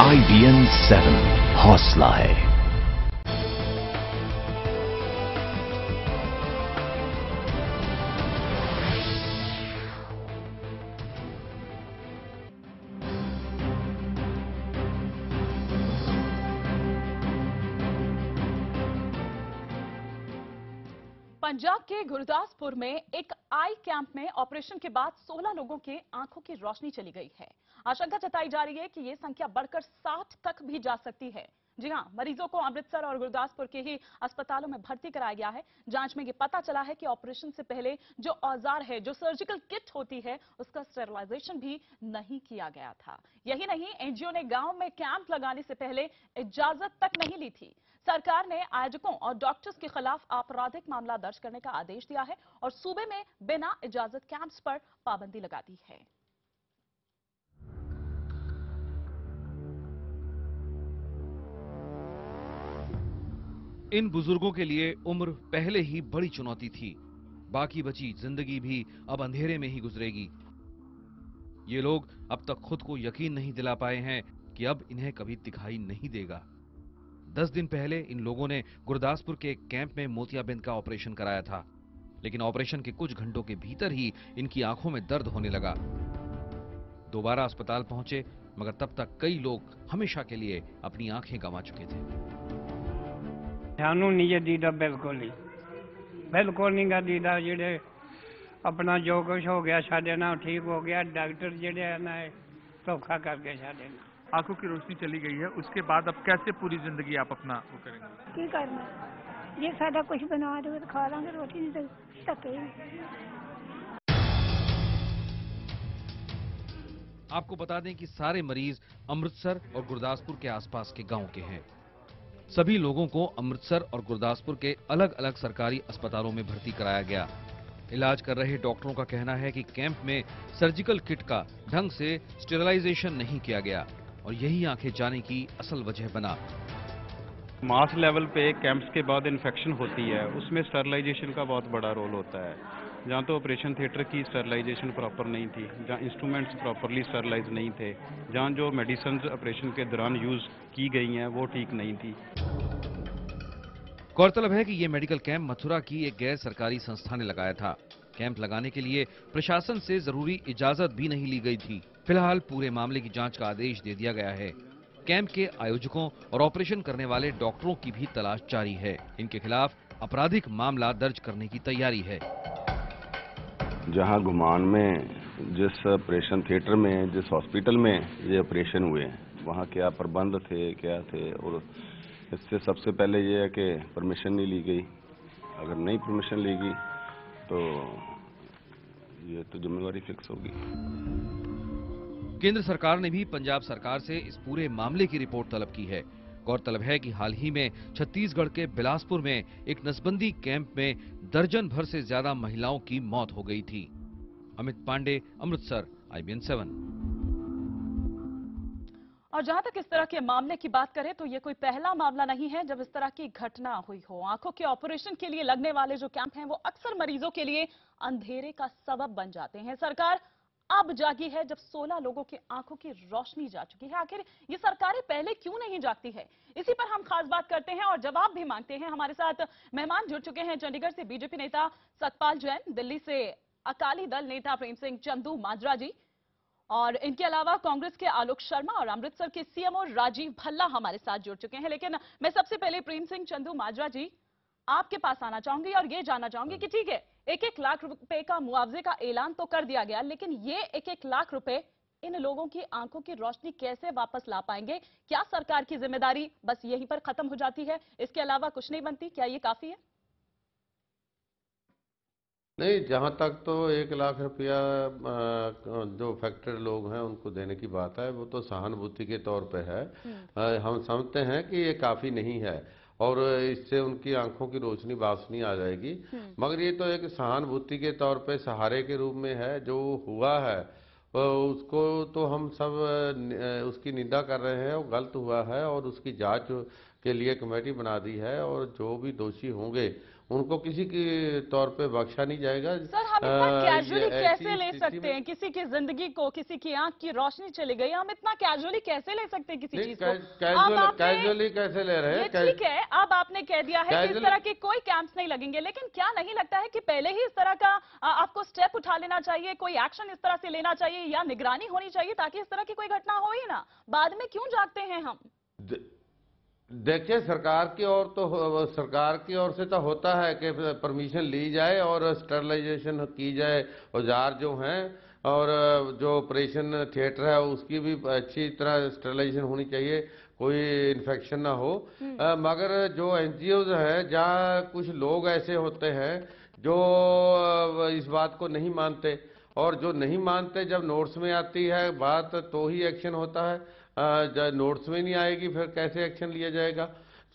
IBN 7 हौसला है। पंजाब के गुरदासपुर में एक आई कैंप में ऑपरेशन के बाद 16 लोगों के आंखों की रोशनी चली गई है। आशंका जताई जा रही है कि ये संख्या बढ़कर 60 तक भी जा सकती है। जी हां, मरीजों को अमृतसर और गुरदासपुर के ही अस्पतालों में भर्ती कराया गया है। जांच में ये पता चला है कि ऑपरेशन से पहले जो औजार है, जो सर्जिकल किट होती है, उसका स्टेरिलाइजेशन भी नहीं किया गया था। यही नहीं, एनजीओ ने गांव में कैंप लगाने से पहले इजाजत तक नहीं ली थी। सरकार ने आयोजकों और डॉक्टर्स के खिलाफ आपराधिक मामला दर्ज करने का आदेश दिया है और सूबे में बिना इजाजत कैंप्स पर पाबंदी लगा दी है। इन बुजुर्गों के लिए उम्र पहले ही बड़ी चुनौती थी। बाकी बची जिंदगी भी अब अंधेरे में ही गुजरेगी। ये लोग अब तक खुद को यकीन नहीं दिला पाए हैं कि अब इन्हें कभी दिखाई नहीं देगा। 10 दिन पहले इन लोगों ने गुरदासपुर के एक कैंप में मोतियाबिंद का ऑपरेशन कराया था, लेकिन ऑपरेशन के कुछ घंटों के भीतर ही इनकी आंखों में दर्द होने लगा। दोबारा अस्पताल पहुंचे, मगर तब तक कई लोग हमेशा के लिए अपनी आंखें गंवा चुके थे। सानू नहीं दीदा, बिल्कुल नहीं गा दीदा। जेडे अपना जो कुछ हो गया साडे नाल ठीक हो गया। डॉक्टर जेडे है ना धोखा करके साडे नाल। आंखों की रोशनी चली गई है, उसके बाद अब कैसे पूरी जिंदगी आप अपना वो करेंगे? की करना, जे साडा कुछ बना दो तो खा लांगे, रोटी नहीं तो धक्के। आपको बता दें कि सारे मरीज अमृतसर और गुरदासपुर के आसपास के गांव के हैं। सभी लोगों को अमृतसर और गुरदासपुर के अलग अलग सरकारी अस्पतालों में भर्ती कराया गया। इलाज कर रहे डॉक्टरों का कहना है कि कैंप में सर्जिकल किट का ढंग से स्टेरिलाइजेशन नहीं किया गया और यही आंखें जाने की असल वजह बना। मास लेवल पे कैंप्स के बाद इन्फेक्शन होती है, उसमें स्टरलाइजेशन का बहुत बड़ा रोल होता है। जहाँ तो ऑपरेशन थिएटर की स्टरलाइजेशन प्रॉपर नहीं थी, जहाँ इंस्ट्रूमेंट्स प्रॉपरली स्टरलाइज नहीं थे, जहाँ जो मेडिसिन ऑपरेशन के दौरान यूज की गई हैं वो ठीक नहीं थी। गौरतलब है कि ये मेडिकल कैंप मथुरा की एक गैर सरकारी संस्था ने लगाया था। कैंप लगाने के लिए प्रशासन से जरूरी इजाजत भी नहीं ली गई थी। फिलहाल पूरे मामले की जांच का आदेश दे दिया गया है। कैंप के आयोजकों और ऑपरेशन करने वाले डॉक्टरों की भी तलाश जारी है। इनके खिलाफ आपराधिक मामला दर्ज करने की तैयारी है। जहां गुमान में जिस ऑपरेशन थिएटर में, जिस हॉस्पिटल में ये ऑपरेशन हुए, वहां क्या प्रबंध थे, क्या थे, और इससे सबसे पहले ये है कि परमिशन नहीं ली गई। अगर नहीं परमिशन ली गई तो ये तो जिम्मेवारी फिक्स होगी। केंद्र सरकार ने भी पंजाब सरकार से इस पूरे मामले की रिपोर्ट तलब की है। गौरतलब है कि हाल ही में छत्तीसगढ़ के बिलासपुर में एक नसबंदी कैंप में दर्जन भर से ज्यादा महिलाओं की मौत हो गई थी। अमित पांडे, अमृतसर, IBN 7। और जहां तक इस तरह के मामले की बात करें तो ये कोई पहला मामला नहीं है जब इस तरह की घटना हुई हो। आंखों के ऑपरेशन के लिए लगने वाले जो कैंप हैं वो अक्सर मरीजों के लिए अंधेरे का सबब बन जाते हैं। सरकार अब जागी है जब 16 लोगों की आंखों की रोशनी जा चुकी है। आखिर ये सरकारें पहले क्यों नहीं जागती है? इसी पर हम खास बात करते हैं और जवाब भी मांगते हैं। हमारे साथ मेहमान जुड़ चुके हैं। चंडीगढ़ से बीजेपी नेता सतपाल जैन, दिल्ली से अकाली दल नेता प्रेम सिंह चंदू माजरा जी, और इनके अलावा कांग्रेस के आलोक शर्मा और अमृतसर के CMO राजीव भल्ला हमारे साथ जुड़ चुके हैं। लेकिन मैं सबसे पहले प्रेम सिंह चंदू माजरा जी आपके पास आना चाहूंगी और ये जानना चाहूंगी कि ठीक है, 1-1 लाख रुपए का मुआवजे का ऐलान तो कर दिया गया, लेकिन ये 1-1 लाख रुपए इन लोगों की आंखों की रोशनी कैसे वापस ला पाएंगे? क्या सरकार की जिम्मेदारी बस यहीं पर खत्म हो जाती है, इसके अलावा कुछ नहीं बनती? क्या ये काफी है? नहीं, जहाँ तक तो 1 लाख रुपया जो अफेक्टेड लोग हैं उनको देने की बात है, वो तो सहानुभूति के तौर पे है। हम समझते हैं कि ये काफ़ी नहीं है और इससे उनकी आंखों की रोशनी वापस नहीं आ जाएगी, मगर ये तो एक सहानुभूति के तौर पे सहारे के रूप में है। जो हुआ है उसको तो हम सब उसकी निंदा कर रहे हैं, वो गलत हुआ है और उसकी जांच के लिए कमेटी बना दी है और जो भी दोषी होंगे उनको किसी के तौर पे बख्शा नहीं जाएगा। सर, हम इतना कैजुअली ये कैसे ऐसी ले स्थिति सकते में- हैं किसी की जिंदगी को? किसी की आंख की रोशनी चली गई, हम इतना कैजुअली कैसे ले सकते हैं किसी नहीं, चीज को? कैजुअली कैसे ले रहे ये हैं? ठीक है, अब आपने कह दिया है कि इस Casually- तरह के कोई कैंप्स नहीं लगेंगे, लेकिन क्या नहीं लगता है कि पहले ही इस तरह का आपको स्टेप उठा लेना चाहिए, कोई एक्शन इस तरह से लेना चाहिए या निगरानी होनी चाहिए ताकि इस तरह की कोई घटना हो ही ना? बाद में क्यों जागते हैं हम? देखिए, सरकार की ओर से तो होता है कि परमिशन ली जाए और स्टरलाइजेशन की जाए, औजार जो हैं और जो ऑपरेशन थिएटर है उसकी भी अच्छी तरह स्टरलाइजेशन होनी चाहिए, कोई इन्फेक्शन ना हो। मगर जो एनजीओज है, जहाँ कुछ लोग ऐसे होते हैं जो इस बात को नहीं मानते, और जो नहीं मानते जब नोट्स में आती है बात तो ही एक्शन होता है, जब नोट्स में नहीं आएगी फिर कैसे एक्शन लिया जाएगा?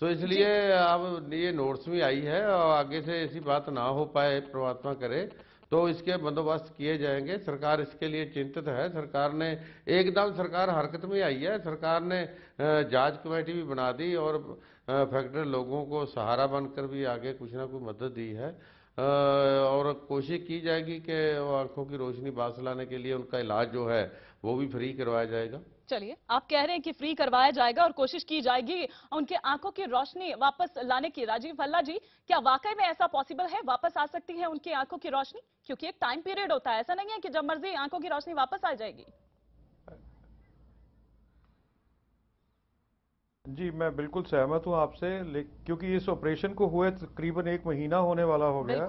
तो इसलिए अब ये नोट्स में आई है और आगे से ऐसी बात ना हो पाए, परमात्मा करे, तो इसके बंदोबस्त किए जाएंगे। सरकार इसके लिए चिंतित है। सरकार ने एकदम हरकत में आई है। सरकार ने जांच कमेटी भी बना दी और फैक्टर लोगों को सहारा बनकर भी आगे कुछ ना कुछ मदद दी है, और कोशिश की जाएगी कि आंखों की रोशनी वापस लाने के लिए उनका इलाज जो है वो भी फ्री करवाया जाएगा। चलिए, आप कह रहे हैं कि फ्री करवाया जाएगा और कोशिश की जाएगी उनके आंखों की रोशनी वापस लाने की। राजीव भल्ला जी, क्या वाकई में ऐसा पॉसिबल है? वापस आ सकती है उनकी आंखों की रोशनी? क्योंकि एक टाइम पीरियड होता है, ऐसा नहीं है कि जब मर्जी आंखों की रोशनी वापस आ जाएगी। जी, मैं बिल्कुल सहमत हूं आपसे, क्योंकि इस ऑपरेशन को हुए तकरीबन 1 महीना होने वाला हो गया,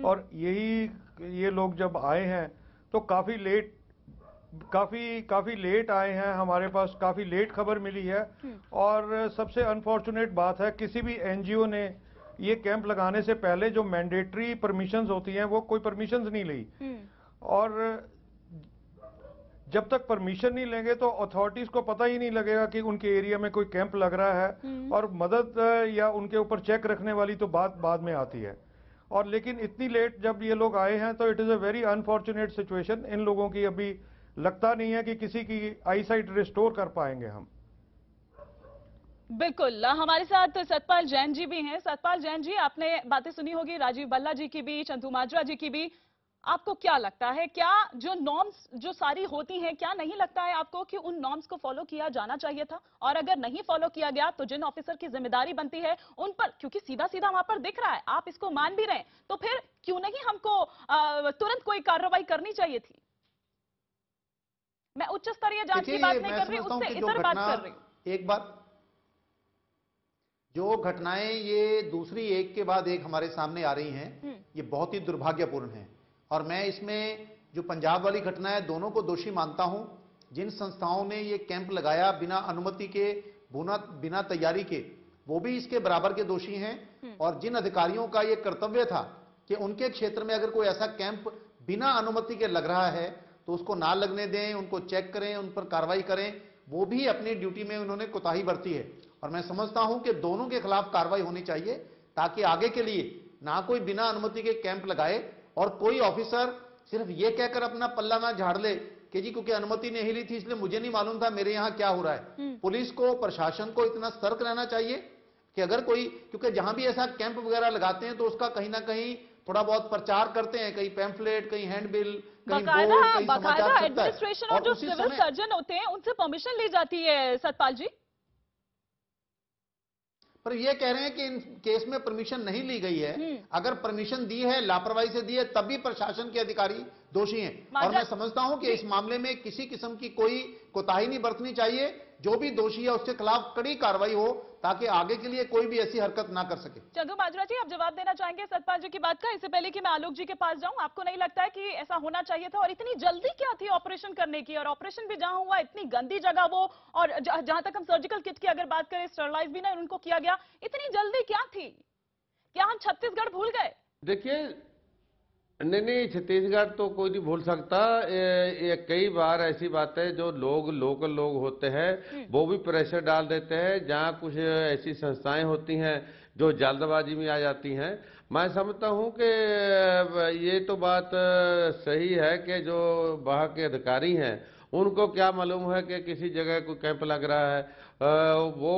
और ये लोग जब आए हैं तो काफी लेट आए हैं, हमारे पास काफी लेट खबर मिली है। और सबसे अनफॉर्चुनेट बात है, किसी भी एनजीओ ने ये कैंप लगाने से पहले जो मैंडेटरी परमिशंस होती हैं वो कोई परमिशंस नहीं ली, और जब तक परमिशन नहीं लेंगे तो अथॉरिटीज को पता ही नहीं लगेगा कि उनके एरिया में कोई कैंप लग रहा है, और मदद या उनके ऊपर चेक रखने वाली तो बात बाद में आती है। और लेकिन इतनी लेट जब ये लोग आए हैं तो it is a very unfortunate situation. इन लोगों की अभी लगता नहीं है कि किसी की आईसाइट रिस्टोर कर पाएंगे हम। बिल्कुल, हमारे साथ सतपाल जैन जी भी हैं। सतपाल जैन जी, आपने बातें सुनी होगी राजीव भल्ला जी की भी, चंदू माजरा जी की भी। आपको क्या लगता है, क्या जो नॉर्म्स जो सारी होती हैं, क्या नहीं लगता है आपको कि उन नॉर्म्स को फॉलो किया जाना चाहिए था? और अगर नहीं फॉलो किया गया तो जिन ऑफिसर की जिम्मेदारी बनती है उन पर, क्योंकि सीधा सीधा वहां पर दिख रहा है, आप इसको मान भी रहे हैं, तो फिर क्यों नहीं हमको तुरंत कोई कार्रवाई करनी चाहिए थी? मैं उच्च स्तरीय जांच की बात नहीं कर रही, उससे इधर बात कर रही हूं। एक बार जो घटनाएं ये दूसरी एक के बाद एक हमारे सामने आ रही हैं, ये बहुत ही दुर्भाग्यपूर्ण है। और मैं इसमें जो पंजाब वाली घटना है, दोनों को दोषी मानता हूं। जिन संस्थाओं ने ये कैंप लगाया बिना अनुमति के, बिना तैयारी के, वो भी इसके बराबर के दोषी हैं। और जिन अधिकारियों का ये कर्तव्य था कि उनके क्षेत्र में अगर कोई ऐसा कैंप बिना अनुमति के लग रहा है तो उसको ना लगने दें, उनको चेक करें, उन पर कार्रवाई करें, वो भी अपनी ड्यूटी में उन्होंने कोताही बरती है। और मैं समझता हूं कि दोनों के खिलाफ कार्रवाई होनी चाहिए, ताकि आगे के लिए ना कोई बिना अनुमति के कैंप लगाए और कोई ऑफिसर सिर्फ ये कहकर अपना पल्ला ना झाड़ ले कि जी क्योंकि अनुमति नहीं ली थी इसलिए मुझे नहीं मालूम था मेरे यहां क्या हो रहा है। पुलिस को, प्रशासन को इतना सतर्क रहना चाहिए कि अगर कोई, क्योंकि जहां भी ऐसा कैंप वगैरह लगाते हैं तो उसका कहीं ना कहीं थोड़ा बहुत प्रचार करते हैं, कहीं पैम्फलेट, कहीं हैंडबिल, कहीं बोर्ड, कहीं समाचार। एडमिनिस्ट्रेशन और जो सिविल सर्जन होते हैं उनसे परमिशन ली जाती है सतपाल जी। पर ये कह रहे हैं कि इन केस में परमिशन नहीं ली गई है। अगर परमिशन दी है, लापरवाही से दी है, तब भी प्रशासन के अधिकारी दोषी हैं। और मैं समझता हूं कि इस मामले में किसी किस्म की कोई कोताही नहीं बरतनी चाहिए। जो भी दोषी है उसके खिलाफ कड़ी कार्रवाई हो, ताकि आगे के लिए कोई भी ऐसी हरकत ना कर सके। चंदू माजरा जी, आप जवाब देना चाहेंगे सतपाल जी की बात का? इससे पहले कि मैं आलोक जी के पास जाऊं, आपको नहीं लगता है कि ऐसा होना चाहिए था? और इतनी जल्दी क्या थी ऑपरेशन करने की? और ऑपरेशन भी जहां हुआ, इतनी गंदी जगह वो, और जहां तक हम सर्जिकल किट की अगर बात करें, स्टरलाइज भी ना उनको किया गया, इतनी जल्दी क्या थी? क्या हम छत्तीसगढ़ भूल गए? देखिए, नहीं, छत्तीसगढ़ तो कोई नहीं भूल सकता। ये कई बार ऐसी बातें जो लोकल लोग होते हैं वो भी प्रेशर डाल देते हैं, जहां कुछ ऐसी संस्थाएं होती हैं जो जल्दबाजी में आ जाती हैं। मैं समझता हूं कि ये तो बात सही है कि जो वहां के अधिकारी हैं उनको क्या मालूम है कि किसी जगह कोई कैंप लग रहा है। वो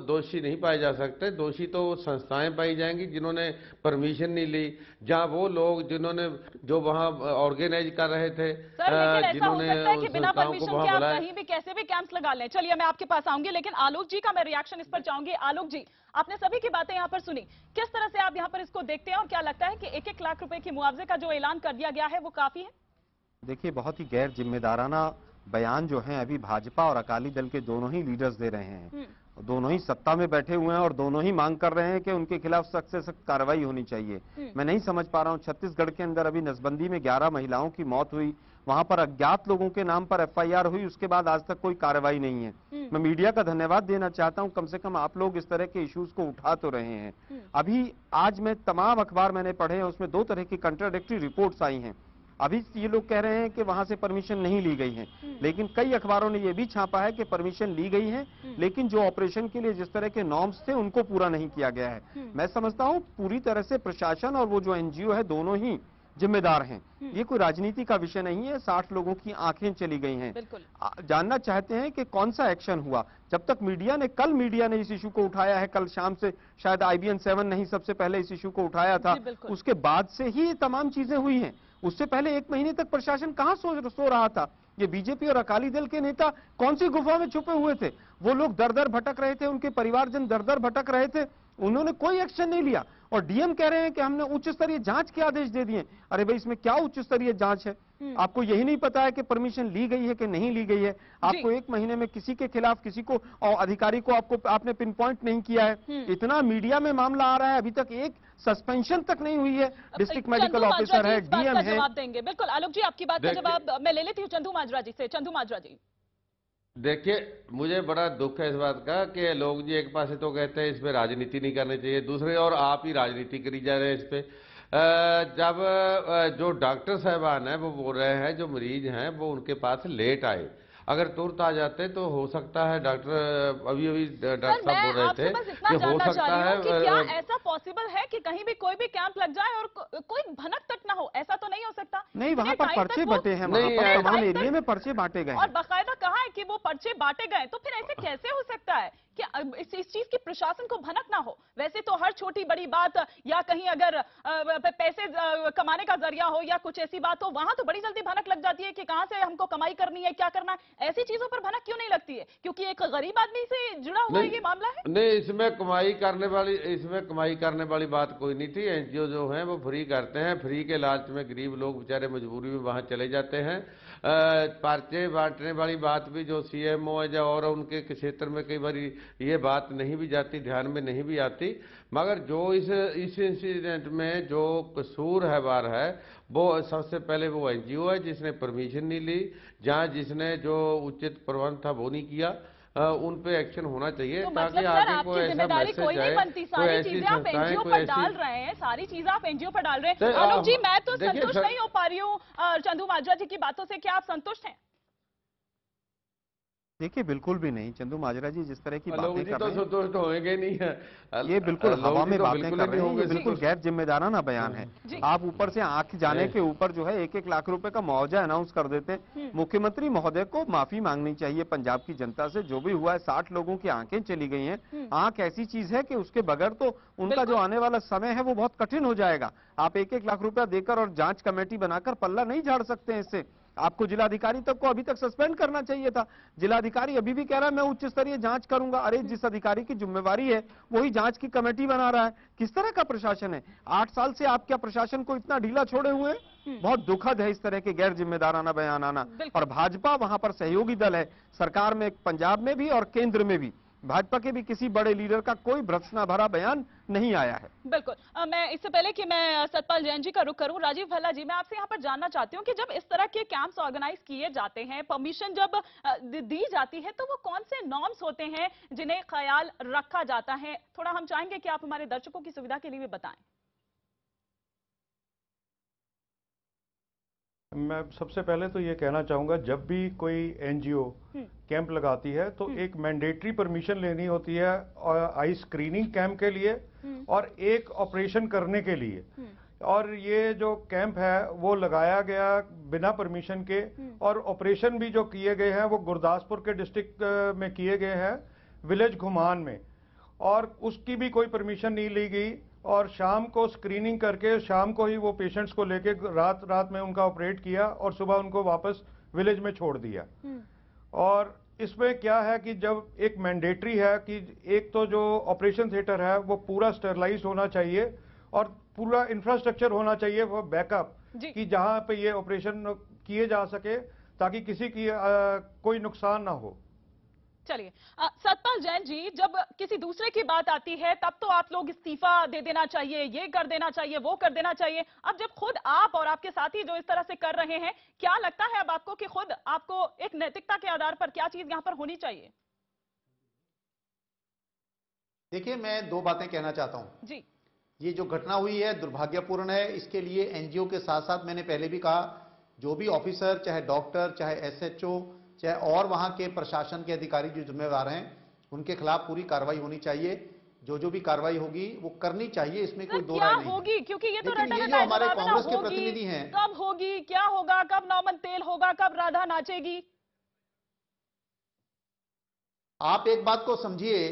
दोषी नहीं पाए जा सकते। दोषी तो संस्थाएं पाई जाएंगी जिन्होंने परमिशन नहीं ली, जहां वो लोग जिन्होंने जो वहां ऑर्गेनाइज कर रहे थे, सर, लेकिन ऐसा हो सकता है कि बिना संस्थाओं को परमिशन वहां के आप बुलाया। कहीं भी कैसे भी कैंप्स लगा लें। चलिए मैं आपके पास आऊंगी, लेकिन आलोक जी का मैं रिएक्शन इस पर चाहूंगी। आलोक जी, आपने सभी की बातें यहाँ पर सुनी, किस तरह से आप यहाँ पर इसको देखते हैं और क्या लगता है कि 1-1 लाख रुपए की मुआवजे का जो ऐलान कर दिया गया है वो काफी है? देखिए, बहुत ही गैर जिम्मेदाराना बयान जो है अभी भाजपा और अकाली दल के दोनों ही लीडर्स दे रहे हैं। दोनों ही सत्ता में बैठे हुए हैं और दोनों ही मांग कर रहे हैं कि उनके खिलाफ सख्त से सख्त कार्रवाई होनी चाहिए। मैं नहीं समझ पा रहा हूं, छत्तीसगढ़ के अंदर अभी नसबंदी में 11 महिलाओं की मौत हुई, वहां पर अज्ञात लोगों के नाम पर FIR हुई, उसके बाद आज तक कोई कार्रवाई नहीं है। मैं मीडिया का धन्यवाद देना चाहता हूं, कम से कम आप लोग इस तरह के इश्यूज को उठा तो रहे हैं। अभी आज मैं तमाम अखबार मैंने पढ़े हैं, उसमें 2 तरह की कंट्राडिक्टरी रिपोर्ट्स आई हैं। अभी ये लोग कह रहे हैं कि वहां से परमिशन नहीं ली गई है, लेकिन कई अखबारों ने यह भी छापा है कि परमिशन ली गई है, लेकिन जो ऑपरेशन के लिए जिस तरह के नॉर्म्स थे उनको पूरा नहीं किया गया है। मैं समझता हूं पूरी तरह से प्रशासन और वो जो NGO है दोनों ही जिम्मेदार हैं। ये कोई राजनीति का विषय नहीं है। 60 लोगों की आंखें चली गई हैं। जानना चाहते हैं कि कौन सा एक्शन हुआ। जब तक कल मीडिया ने इस इशू को उठाया है, कल शाम से शायद IBN 7 ने ही सबसे पहले इस इशू को उठाया था, उसके बाद से ही ये तमाम चीजें हुई हैं। उससे पहले 1 महीने तक प्रशासन कहां सो रहा था? ये बीजेपी और अकाली दल के नेता कौन सी गुफा में छुपे हुए थे? वो लोग दर दर भटक रहे थे, उनके परिवारजन दर दर भटक रहे थे, उन्होंने कोई एक्शन नहीं लिया। और डीएम कह रहे हैं कि हमने उच्च स्तरीय जांच के आदेश दे दिए। अरे भाई, इसमें क्या उच्च स्तरीय जांच है? आपको यही नहीं पता है कि परमिशन ली गई है कि नहीं ली गई है? आपको 1 महीने में किसी के खिलाफ किसी को और अधिकारी को आपने पिन पॉइंट नहीं किया है। इतना मीडिया में मामला आ रहा है, अभी तक एक सस्पेंशन तक नहीं हुई है। डिस्ट्रिक्ट मेडिकल ऑफिसर है, डीएम है। जवाब देंगे बिल्कुल। आलोक जी, आपकी बात का जवाब मैं ले लेती हूँ चंदू माजरा जी से। चंदू माजरा जी, देखिए, मुझे बड़ा दुख है इस बात का कि लोग जी एक पासे तो कहते हैं इस पे राजनीति नहीं करनी चाहिए, दूसरे और आप ही राजनीति करी जा रहे हैं इस पे। जब जो डॉक्टर साहबान हैं वो बोल रहे हैं जो मरीज हैं वो उनके पास लेट आए, अगर तुरंत आ जाते तो हो सकता है डॉक्टर अभी डॉक्टर साहब बोल रहे थे कि हो सकता है कि क्या ऐसा पॉसिबल है कि कहीं भी कोई भी कैंप लग जाए और कोई भनक तक ना हो? ऐसा तो नहीं हो सकता। नहीं, वहाँ पर पर्चे बटे हैं, वहाँ पर तमाम एरिया में पर्चे बांटे गए और बाकायदा कहा है कि वो पर्चे बांटे गए, तो फिर ऐसे कैसे हो सकता है कि इस चीज की प्रशासन को भनक ना हो? वैसे तो हर छोटी बड़ी बात या कहीं अगर पैसे कमाने का जरिया हो या कुछ ऐसी बात हो, वहां तो बड़ी जल्दी भनक लग जाती है कि कहां से हमको कमाई करनी है, क्या करना है। ऐसी चीजों पर भनक क्यों नहीं लगती है? क्योंकि एक गरीब आदमी से जुड़ा हुआ ये मामला है। नहीं, इसमें कमाई करने वाली बात कोई नहीं थी। NGO जो है वो फ्री करते हैं, फ्री के लालच में गरीब लोग बेचारे मजबूरी में वहां चले जाते हैं। पर्चे बांटने वाली बात भी जो CMO है और उनके क्षेत्र में कई बार ये बात नहीं भी जाती, ध्यान में नहीं भी आती, मगर जो इस इंसिडेंट में जो कसूरवार है वो सबसे पहले वो NGO है जिसने परमिशन नहीं ली, जहां जिसने जो उचित प्रबंध था वो नहीं किया। उन पे एक्शन होना चाहिए तो ताकि मतलब आगे कोई ऐसा मैसेज कोई नहीं बनती। सारी चीजें आप NGO पर डाल रहे हैं, सारी चीजें आप NGO पर डाल रहे हैं। आलोक जी, मैं तो संतुष्ट नहीं हो पा रही हूँ चंदू माजरा जी की बातों से। क्या आप संतुष्ट हैं? देखिए, बिल्कुल भी नहीं। चंदू माजरा जी जिस तरह की बातें कर रहे हैं, संतुष्ट होंगे नहीं है। ये बिल्कुल हवा में बातें कर रहे हैं, ये बिल्कुल गैर जिम्मेदाराना बयान है। आप ऊपर से आंख जाने के ऊपर जो है 1-1 लाख रुपए का मुआवजा अनाउंस कर देते हैं। मुख्यमंत्री महोदय को माफी मांगनी चाहिए पंजाब की जनता से। जो भी हुआ है, 60 लोगों की आंखें चली गई हैं। आंख ऐसी चीज है कि उसके बगैर तो उनका जो आने वाला समय है वो बहुत कठिन हो जाएगा। आप 1-1 लाख रुपया देकर और जांच कमेटी बनाकर पल्ला नहीं झाड़ सकते हैं इससे। आपको जिलाधिकारी तक को अभी तक सस्पेंड करना चाहिए था। जिलाधिकारी अभी भी कह रहा है मैं उच्च स्तरीय जांच करूंगा। अरे, जिस अधिकारी की जिम्मेवारी है वही जांच की कमेटी बना रहा है। किस तरह का प्रशासन है? 8 साल से आप क्या प्रशासन को इतना ढीला छोड़े हुए हैं? बहुत दुखद है इस तरह के गैर जिम्मेदाराना बयान आना। और भाजपा वहां पर सहयोगी दल है, सरकार में, पंजाब में भी और केंद्र में भी। भाजपा के भी किसी बड़े लीडर का कोई भर्त्सना भरा बयान नहीं आया है। बिल्कुल। मैं इससे पहले कि मैं सतपाल जैन जी का रुख करूं, राजीव भल्ला जी, मैं आपसे यहाँ पर जानना चाहती हूँ कि जब इस तरह के कैंप्स ऑर्गेनाइज किए जाते हैं, परमिशन जब दी जाती है, तो वो कौन से नॉर्म्स होते हैं जिन्हें ख्याल रखा जाता है? थोड़ा हम चाहेंगे कि आप हमारे दर्शकों की सुविधा के लिए भी बताएं। मैं सबसे पहले तो ये कहना चाहूंगा, जब भी कोई NGO कैंप लगाती है तो एक मैंडेटरी परमिशन लेनी होती है आई स्क्रीनिंग कैंप के लिए और एक ऑपरेशन करने के लिए। और ये जो कैंप है वो लगाया गया बिना परमिशन के, और ऑपरेशन भी जो किए गए हैं वो गुरदासपुर के डिस्ट्रिक्ट में किए गए हैं, विलेज घुमान में, और उसकी भी कोई परमिशन नहीं ली गई। और शाम को स्क्रीनिंग करके शाम को ही वो पेशेंट्स को लेके रात में उनका ऑपरेट किया और सुबह उनको वापस विलेज में छोड़ दिया। और इसमें क्या है कि जब एक मैंडेटरी है कि एक तो जो ऑपरेशन थिएटर है वो पूरा स्टेरलाइज होना चाहिए और पूरा इंफ्रास्ट्रक्चर होना चाहिए वो बैकअप, कि जहां पे ये ऑपरेशन किए जा सके ताकि किसी की कोई नुकसान ना हो। चलिए सतपाल जैन जी, जब किसी दूसरे की बात आती है तब तो आप लोग इस्तीफा दे देना चाहिए, ये कर देना चाहिए, वो कर देना चाहिए। अब जब खुद आप और आपके साथी जो इस तरह से कर रहे हैं, क्या लगता है अब आपको कि खुद आपको एक नैतिकता के आधार पर क्या चीज यहां पर होनी चाहिए? देखिए, मैं दो बातें कहना चाहता हूं जी। ये जो घटना हुई है दुर्भाग्यपूर्ण है। इसके लिए एनजीओ के साथ साथ मैंने पहले भी कहा, जो भी ऑफिसर, चाहे डॉक्टर, चाहे एसएचओ, चाहे और वहां के प्रशासन के अधिकारी जो जिम्मेदार हैं, उनके खिलाफ पूरी कार्रवाई होनी चाहिए। जो भी कार्रवाई होगी वो करनी चाहिए, इसमें कोई दो राय नहीं होगी, क्योंकि ये तो ये जो हमारे कांग्रेस के प्रतिनिधि हैं, कब होगी, क्या होगा, कब नौमन तेल होगा, कब राधा नाचेगी? आप एक बात को समझिए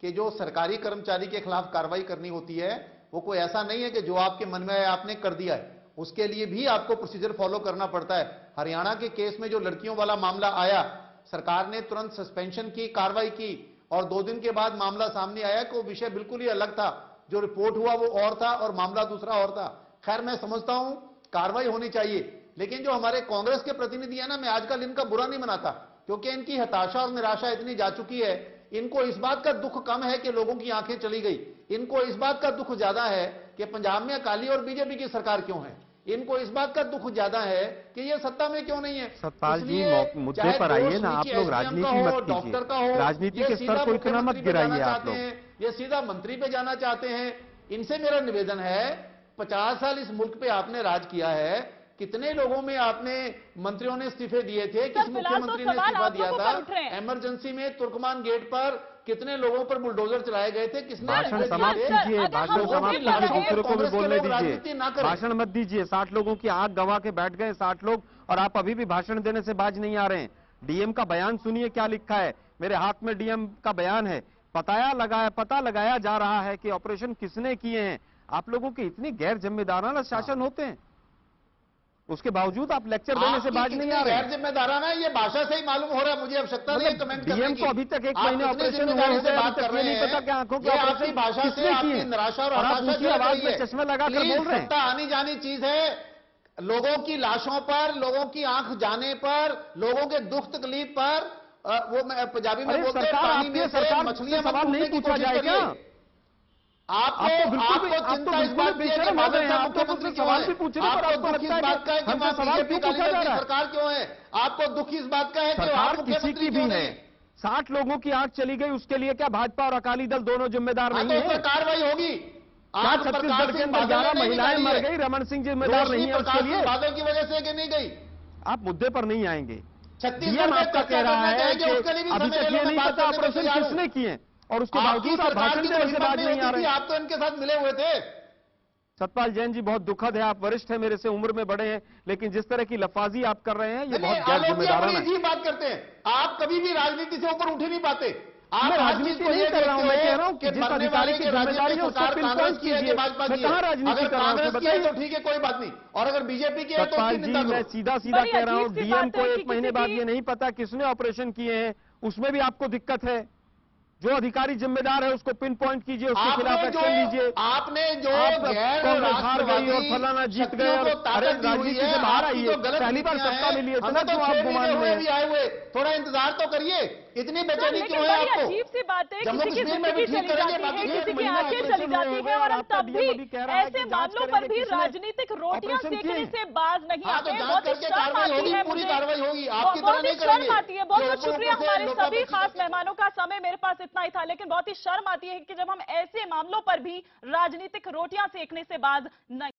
कि जो सरकारी कर्मचारी के खिलाफ कार्रवाई करनी होती है वो कोई ऐसा नहीं है कि जो आपके मन में आया आपने कर दिया है, उसके लिए भी आपको प्रोसीजर फॉलो करना पड़ता है। हरियाणा के केस में जो लड़कियों वाला मामला आया, सरकार ने तुरंत सस्पेंशन की, कार्रवाई की, और 2 दिन के बाद मामला सामने आया कि वो विषय बिल्कुल ही अलग था, जो रिपोर्ट हुआ वो और था और मामला दूसरा और था। खैर, मैं समझता हूं कार्रवाई होनी चाहिए, लेकिन जो हमारे कांग्रेस के प्रतिनिधि है ना, मैं आजकल इनका बुरा नहीं मनाता, क्योंकि इनकी हताशा और निराशा इतनी जा चुकी है। इनको इस बात का दुख कम है कि लोगों की आंखें चली गई, इनको इस बात का दुख ज्यादा है कि पंजाब में अकाली और बीजेपी की सरकार क्यों है। इनको इस बात का दुख ज्यादा है कि ये सत्ता में क्यों नहीं है। सतपाल जी, मुद्दे पर आइए ना, आप लोग राजनीति मत कीजिए, राजनीति के स्तर को इतना मत गिराइए आप लोग। ये सीधा मंत्री पे जाना चाहते हैं। इनसे मेरा निवेदन है, 50 साल इस मुल्क पे आपने राज किया है, कितने लोगों में आपने मंत्रियों ने इस्तीफे दिए थे, किस मुख्यमंत्री ने इस्तीफा दिया था? इमरजेंसी में तुर्कमान गेट पर कितने लोगों पर बुलडोजर चलाए गए थे, किसने? भाषण समाप्त कीजिए, भाषण समाप्त कीजिए, दूसरे को भी बोलने दीजिए, भाषण मत दीजिए। 60 लोगों की आग गवा के बैठ गए 60 लोग, और आप अभी भी भाषण देने से बाज नहीं आ रहे हैं। डीएम का बयान सुनिए, क्या लिखा है। मेरे हाथ में डीएम का बयान है। पता लगाया जा रहा है कि ऑपरेशन किसने किए हैं। आप लोगों के इतनी गैर जिम्मेदाराना शासन होते हैं, उसके बावजूद आप लेक्चर देने से बाज नहीं आ रहे। गैर जिम्मेदाराना ये भाषा से ही मालूम हो रहा है, मुझे आवश्यकता नहीं है कमेंट करने की। को अभी तक 1 महीने ऑपरेशन हुआ है, बात कर रहे हैं, पता क्या आंखों की आपकी भाषा से आपकी निराशा और हताशा आवाज में चश्मा लगाकर बोल रहे हैं। सत्ता आनी जानी चीज है। लोगों की लाशों पर, लोगों की आंख जाने पर, लोगों के दुख तकलीफ पर, वो पंजाबी में बोलते हैं पानी में से मछलियां सवाल नहीं पूछा जाएगा। आपको चिंता इस बात की है कि भाजपा मुख्यमंत्री क्यों है? आपको दुख इस बात का है कि बीजेपी सरकार क्यों है? आपको दुख इस बात का है कि आप मुख्यमंत्री क्यों है? 60 लोगों की आंख चली गई, उसके लिए क्या भाजपा और अकाली दल दोनों जिम्मेदार नहीं है? कार्रवाई होगी। आज छत्तीसगढ़ के अंदर 11 महिलाएं मर गई, रमन सिंह जिम्मेदार नहीं है उसके लिए? बादल की वजह से कि नहीं गई? आप मुद्दे पर नहीं आएंगे। छत्तीसगढ़ में आपका कह रहा है कि अभी तक ये नहीं पता ऑपरेशन किसने किए, और उसके बावजूद आप भाषण देने से बात नहीं आ रहे। आप तो इनके साथ मिले हुए थे। सतपाल जैन जी, बहुत दुखद है, आप वरिष्ठ हैं, मेरे से उम्र में बड़े हैं, लेकिन जिस तरह की लफाजी आप कर रहे हैं ये बहुत गैर जिम्मेदाराना है। बात करते हैं, आप कभी भी राजनीति से ऊपर उठ ही नहीं पाते। आप राजनीति नहीं कर रहा हूं, मैं कह रहा हूं कि जिस अधिकारी की जिम्मेदारी है उसको पिनपॉइंट कीजिए। मैं कहां राजनीति कर रहा हूं, बताइए। तो ठीक है, कोई बात नहीं। और अगर बीजेपी की है तो सतपाल जी, मैं सीधा कह रहा हूं, डीएम को 1 महीने बाद ये नहीं पता किसने ऑपरेशन किए हैं, उसमें भी आपको दिक्कत है। जो अधिकारी जिम्मेदार है उसको पिन पॉइंट कीजिए, उसके खिलाफ एक्शन लीजिए। आपने जो कांग्रेस हार गई और फलाना जीत गए, अरे राजनीति से बाहर आइए, पहली बार सत्ता मिली है, इतना क्यों आप गुमान में आए हुए? थोड़ा इंतजार तो करिए, इतनी बेचैनी क्यों है आपको? अजीब सी बात है, किसी की जिंदगी चली जाती है, किसी की आंखें चली जाती है, और हम तब भी ऐसे मामलों पर भी राजनीतिक रोटियां सेकने से बाज नहीं आते। बहुत शर्म आती है, पूरी कार्रवाई होगी, आपकी बहुत ही शर्म आती है। बहुत बहुत शुक्रिया हमारे सभी खास मेहमानों का। समय मेरे पास इतना ही था, लेकिन बहुत ही शर्म आती है कि जब हम ऐसे मामलों पर भी राजनीतिक रोटियां सेकने से बाज नहीं